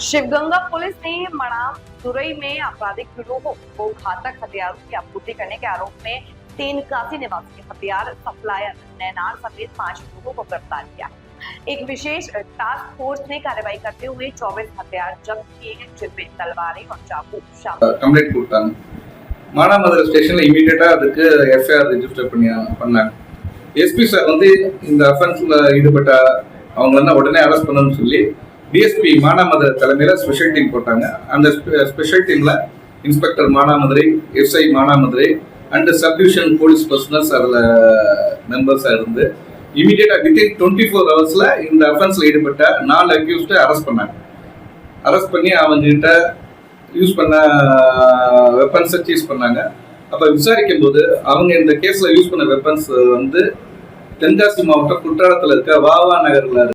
Sivaganga police ने मणातुरई में आपराधिक गिरोह को घातक हथियारों की आपूर्ति करने के आरोप में 3 काशी निवासी हथियार सप्लायर नैनार समेत 5 लोगों को गिरफ्तार किया। एक विशेष टास्क फोर्स ने कार्रवाई करते हुए 24 हथियार जब्त किए हैं, जिनमें तलवारें और चाकू शामिल। कंप्लेंट கொடுத்தாங்க மானாமதுரை ஸ்டேஷன்ல இமிடியேட்டா அதுக்கு எஃப்ஐஆர் ரெஜிஸ்டர் பண்ணாங்க. எஸ்பி சார் வந்து இந்த அஃபென்ஸ்ல ஈடுபட்ட அவங்கள உடனே அரெஸ்ட் பண்ணணும்னு சொல்லி டிஎஸ்பி மானாமதுரை தலைமையில ஸ்பெஷல் டீம் போட்டாங்க. அந்த ஸ்பெஷல் டீம்ல inspector Manamadurai, SI Manamadurai and subdivision police personals அதில் மெம்பர்ஸாக இருந்து இமீடியட்டாக வித்தின் 24 ஹவர்ஸில் இந்த அஃபென்ஸில் ஈடுபட்ட 4 அக்யூஸ்டை அரெஸ்ட் பண்ணாங்க. அரெஸ்ட் பண்ணி அவங்ககிட்ட யூஸ் பண்ண வெப்பன்ஸை சீஸ் பண்ணாங்க. அப்போ விசாரிக்கும் போது அவங்க இந்த கேஸில் யூஸ் பண்ண வெப்பன்ஸ் வந்து தென்காசி மாவட்டம் குற்றாலத்தில் இருக்க வாவா நகரில்